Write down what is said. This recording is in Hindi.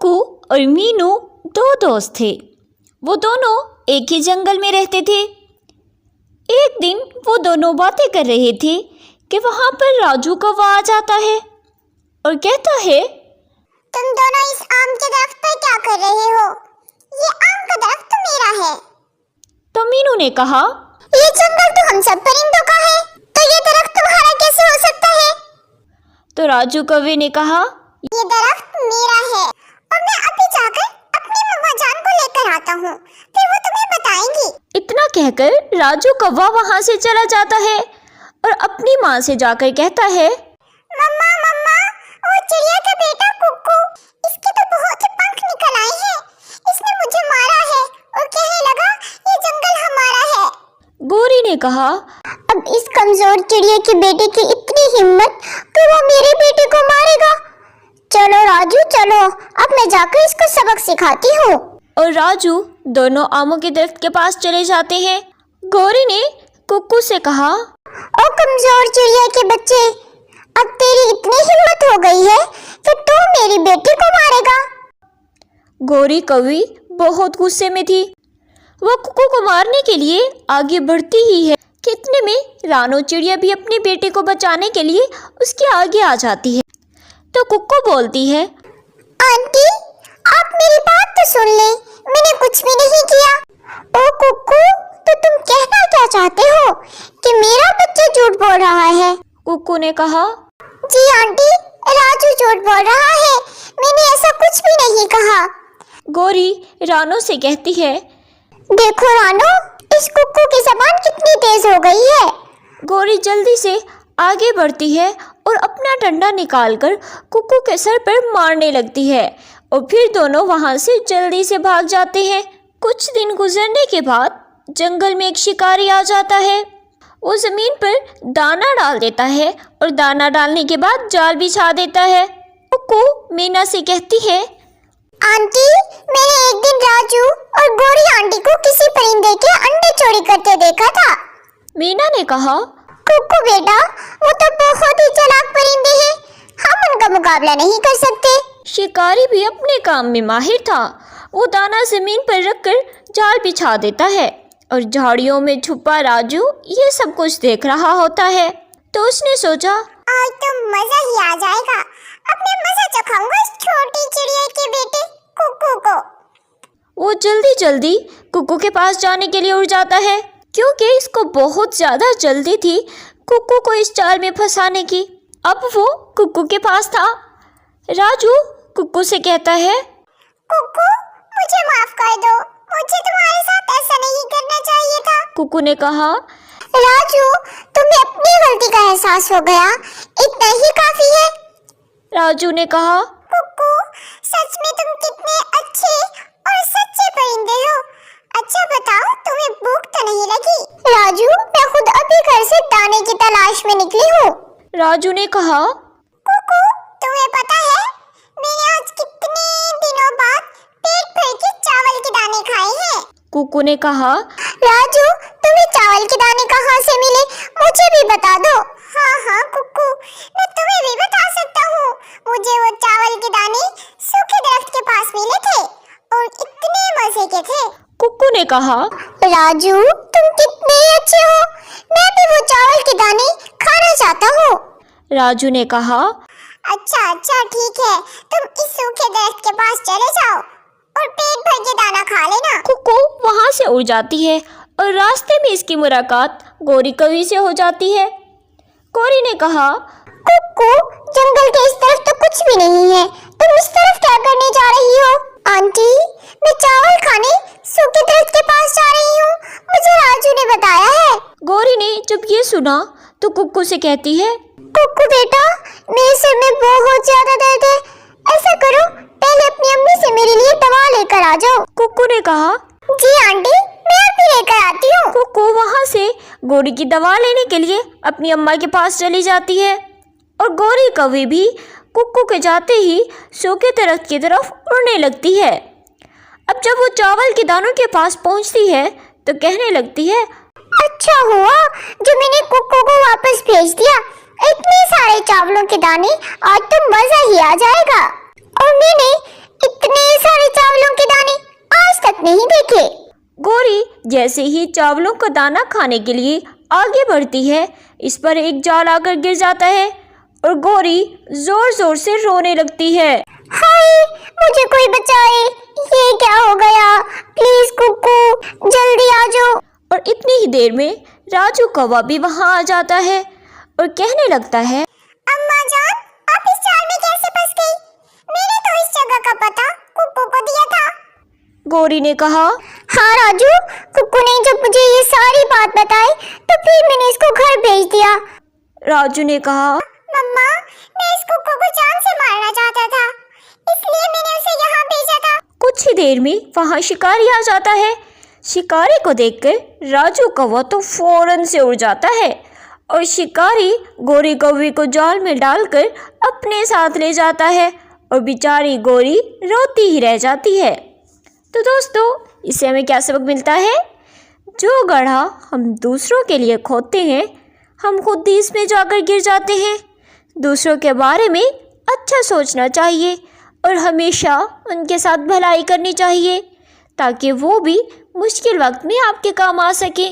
कुक्कू और मीनू दो दोस्त थे। वो दोनों एक ही जंगल में रहते थे। एक दिन वो दोनों बातें कर रहे थे कि वहाँ पर राजू कौवा आ जाता है और कहता है, तुम दोनों इस आम के दरख्त पर क्या कर रहे हो? ये आम का दरख्त तो मेरा है। तो मीनू ने कहा, ये जंगल तो हम सब परिंदों का है, तो ये दरख्त तुम्हारा कैसे हो सकता है? तो राजू कौवे ने कहा, ये दरख्त मेरा है और मैं अभी जाकर अपनी मम्मा जान को लेकर आता हूँ, फिर वो तुम्हें बताएंगी। इतना कहकर राजू कौवा वहाँ से चला जाता है और अपनी माँ से जाकर कहता है, मम्मा मम्मा, वो चिड़िया का बेटा कुक्कू, इसके तो बहुत ही पंख निकल आए हैं। इसने मुझे मारा है और कहने लगा ये जंगल हमारा है। गोरी ने कहा, अब इस कमजोर चिड़िया के बेटे की इतनी हिम्मत कि वो मेरे बेटे को मारेगा। चलो राजू चलो, अब मैं जाकर इसको सबक सिखाती हूँ। और राजू दोनों आमों के दरख्त के पास चले जाते हैं। गोरी ने कुक्कू से कहा, ओ कमजोर चिड़िया के बच्चे, अब तेरी इतनी हिम्मत हो गई है कि तू मेरी बेटी को मारेगा। गोरी कौवी बहुत गुस्से में थी। वह कुक्कू को मारने के लिए आगे बढ़ती ही है कि इतने में रानो चिड़िया भी अपने बेटे को बचाने के लिए उसके आगे आ जाती है। तो कुक्कू बोलती है, आंटी आप मेरी बात तो सुन ले, मैंने कुछ भी नहीं किया। ओ कुक्कू, तो तुम कहना क्या चाहते हो कि मेरा बच्चा झूठ बोल रहा है? कुक्कू ने कहा, जी आंटी, राजू झूठ बोल रहा है, मैंने ऐसा कुछ भी नहीं कहा। गोरी रानो से कहती है, देखो रानो, इस कुक्कू की जबान कितनी तेज हो गई है। गोरी जल्दी से आगे बढ़ती है और अपना डंडा निकालकर कुक्कू के सर पर मारने लगती है और फिर दोनों वहां से जल्दी से भाग जाते हैं। कुछ दिन गुजरने के बाद जंगल में एक शिकारी आ जाता है। वो जमीन पर दाना डाल देता है और दाना डालने के बाद जाल बिछा देता है। कुक्कू मीना से कहती है, आंटी, मैंने एक दिन राजू और गोरी आंटी को किसी परिंदे के अंडे चोरी करते देखा था। मीना ने कहा, कुक्कू बेटा, वो तो बहुत ही चालाक परिंदे हैं, हम उनका मुकाबला नहीं कर सकते। शिकारी भी अपने काम में माहिर था। वो दाना जमीन पर रखकर जाल बिछा देता है और झाड़ियों में छुपा राजू ये सब कुछ देख रहा होता है। तो उसने सोचा, आज तो मजा ही आ जाएगा, अब मैं मजा चखाऊंगा इस छोटी चिड़िया के बेटे कुक्कू को। वो जल्दी जल्दी कुक्कू के पास जाने के लिए उड़ जाता है, क्योंकि इसको बहुत ज्यादा जल्दी थी कुक्कू को इस जाल में फंसाने की। अब वो कुक्कू के पास था। राजू कुक्कू से कहता है, कुक्कू, मुझे माफ कर दो, मुझे तुम्हारे साथ ऐसा नहीं करना चाहिए था। कुक्कू ने कहा, राजू, तुम्हें अपनी गलती का एहसास हो गया, इतना ही काफी है। राजू ने कहा, कुक्कू, सच में तुम कितने अच्छे और सच्चे परिंदे हो। अच्छा बताओ, तुम्हें भूख तो नहीं लगी? राजू, मैं खुद अभी घर से दाने की तलाश में निकली हूँ। राजू ने कहा, कुक्कू, तुम्हें पता है मैंने आज कितने दिनों बाद पेट भर के चावल के दाने खाए हैं? कुक्कू ने कहा, राजू, तुम्हें चावल के दाने कहाँ से मिले, मुझे भी बता दो। हाँ हाँ कुक्कू, मैं तुम्हें भी बता सकता हूँ। मुझे वो चावल के दाने सूखे दरख्त के पास मिले थे और इतने मजे के थे। कुक्कू ने कहा, राजू, तुम कितने अच्छे हो, मैं भी वो चावल के दाने खाना चाहता हूँ। राजू ने कहा, अच्छा अच्छा ठीक है, तुम इस सूखे दरख्त के पास चले जाओ और पेट भर के दाना खा लेना। कुक्कू वहाँ से उड़ जाती है और रास्ते में इसकी मुलाकात गोरी कौवी से हो जाती है। गोरी ने कहा, कुक्कू, जंगल के इस तरफ तो कुछ भी नहीं है, तुम इस तरफ क्या करने जा रही हो? आंटी, मैं चावल खाने सूखे दरख्त के पास जा रही हूँ, मुझे राजू ने बताया है। गोरी ने जब ये सुना तो कुक्कू से कहती है, कुक्कू बेटा, मेरे सिर में बहुत ज्यादा दर्द है, ऐसा करो पहले अपनी अम्मी से मेरे लिए दवा लेकर आ जाओ। कुक्कू ने कहा, जी आंटी, मैं अभी लेकर आती हूँ। कुक्कू वहाँ से गोरी की दवा लेने के लिए अपनी अम्मा के पास चली जाती है और गोरी कौवी भी कुक्कू के जाते ही सूखे दरख्त की तरफ उड़ने लगती है। अब जब वो चावल के दानों के पास पहुँचती है तो कहने लगती है, अच्छा हुआ जो मैंने कुक्कू को वापस भेज दिया, इतने सारे चावलों के दाने, आज तो मजा ही आ जाएगा। और मैंने इतने जैसे ही चावलों का दाना खाने के लिए आगे बढ़ती है, इस पर एक जाल आकर गिर जाता है और गौरी जोर जोर से रोने लगती है। हाय, मुझे कोई बचाए, ये क्या हो गया? प्लीज कुक्कू जल्दी आ जाओ। और इतनी ही देर में राजू कौवा भी वहां आ जाता है और कहने लगता है, अम्मा जान, आप इस जाल में कैसे फंस गई? मैंने तो इस जगह का पता कुक्कू को दिया था। गौरी ने कहा, हाँ राजू, कुक्कू ने जब मुझे ये सारी बात बताई तो फिर मैंने इसको घर भेज दिया। राजू ने कहा, मम्मा, मैं इस कुक्कू को जान से मारना चाहता था, इसलिए मैंने उसे यहाँ भेजा था। कुछ ही देर में वहां शिकारी आ जाता है। शिकारी को देखकर राजू कौवा तो फौरन से उड़ जाता है और शिकारी गौरी कौवे को जाल में डालकर अपने साथ ले जाता है और बेचारी गौरी रोती ही रह जाती है। तो दोस्तों, इससे हमें क्या सबक मिलता है? जो गड्ढा हम दूसरों के लिए खोदते हैं, हम खुद ही इसमें जाकर गिर जाते हैं। दूसरों के बारे में अच्छा सोचना चाहिए और हमेशा उनके साथ भलाई करनी चाहिए ताकि वो भी मुश्किल वक्त में आपके काम आ सके।